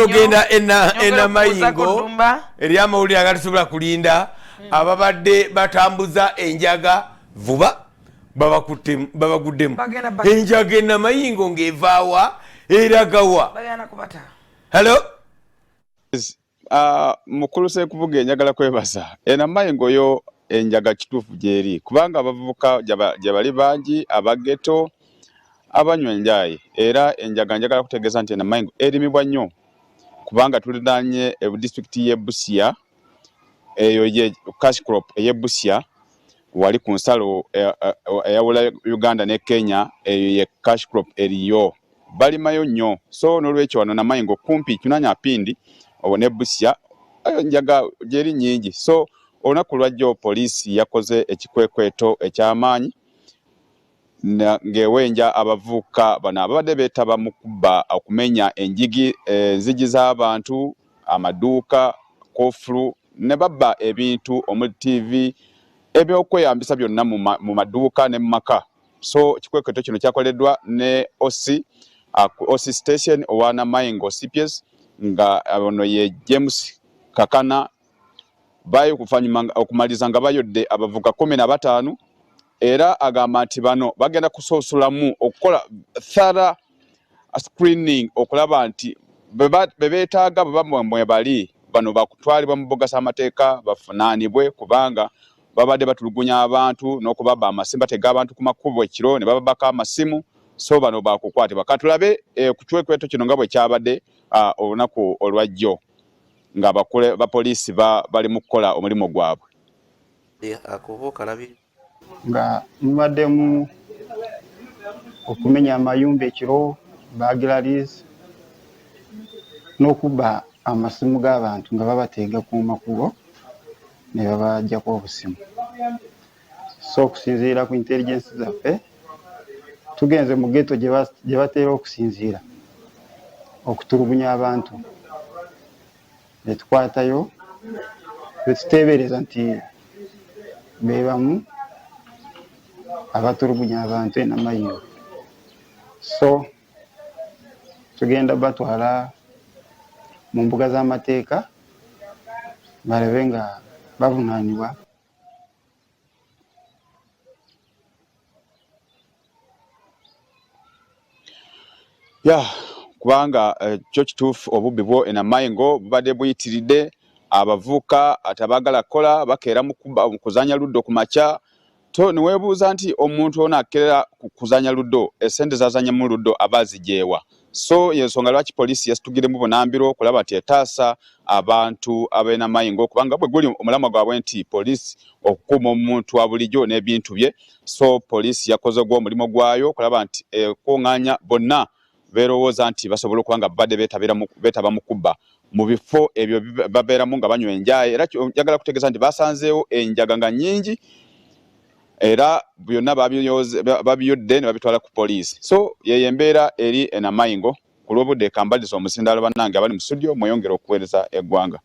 Ogenda ena mayingo eri amawulire agatusobola kulinda ababadde batambuza enjaga vuba babaguddemu enjaga ena mayingo ng'evaawa eragawa. Hello? Mukulu Sekuvuga njagala kwebaza ena mayingo yo enjaga kituufu gyeri kubanga abavubuka gye bali bangi abageto abanywa enjayi era enjaga njagala kutegeeza nti ena mayingo erimibwa nnyo kubanga tulidanye district ye Busia eyo ye cash crop ye Busia wali ku nsalo eyawula Uganda ne Kenya eyo ye cash crop eriyo balimayo nnyo so n'olwekyo wano na mayingo kumpi kinanya pindi obone Busia njaga gyeri nyingi so olunaku lwajjo poliisi yakoze ekikwekweto eky'amaanyi ngewenja abavuka bana abadde beetaba mu kubba okumenya enjigi enzigi z'abantu amaduuka kofulu ne babba ebintu omuli TV ebyokweyambisa byonna mu maduuka ne mu maka so ekikwekweto kino kyakoleddwa ne OC station owana mayingo CPS nga ono ye James Kakana bayo kufanyuma okumaliza nga bayodde abavuka 15 era agamba nti bano bagenda kusoosulamu okukola thorough screening okulaba nti bebeetaaga bwe bali bano bakutwalibwa mu bogasa amateeka bafunaanibwe kubanga babadde batulugunya abantu n'okubaba amasimba teg'abantu ku makubo ekiro ne bababaka amasimu so bano bakukwatibwa katulabe ku kikwekweto kino nga bwe kyabadde olunaku olwajjo nga bapoliisi bali mu kukola omulimu gwabwe. Nga mubaddemu okumenya amayumba ekiro bagiralize n'okubba amasimu g'abantu nga babateega ku makubo ne babajjako obusimu so okusinziira ku intelligence zaffe tugenze mu ghetto gye bateera okusinziira okutulugunya abantu ne tukwatayo betuteebereza nti bebamu abatulugunya abantu ena mayingo so tugenda batwala mu mbuga z'amateeka balabe nga bavunaanibwa. Kubanga kyo kituufu obubbi bwo ena mayingo bubadde buyitiridde abavuka atabagala kola bakeera mu kuzanya luddo ku makya to niweebuuza nti omuntu ono akeera kuzanya luddo esente zazanya mu luddo abazijeewa so yensonga lwaki poliisi yasitugiremu bunambiro okulaba nti etaasa abantu ab'ena mayingo kubanga bwe guli omulamwa gwabwe nti poliisi okukuuma omuntu wa bulijjo n'ebintu bye so poliisi yakoze gw'omulimu gwayo okulaba nti kuŋŋaanya bonna beerowooza nti basobola okuba nga babadde beetaba mu kubba mu bifo ebyo babeeramu nga banywa enjayi era njagala kutegeeza nti basanzeewo enjaga nga nnyingi era byonna babiyodde ne babitwala ku poliisi so yeyo embeera eri ena mayingo ku lw'obudde ekambaliza omusindaalo bannange abali mu studio mweyongera okuweereza eggwanga.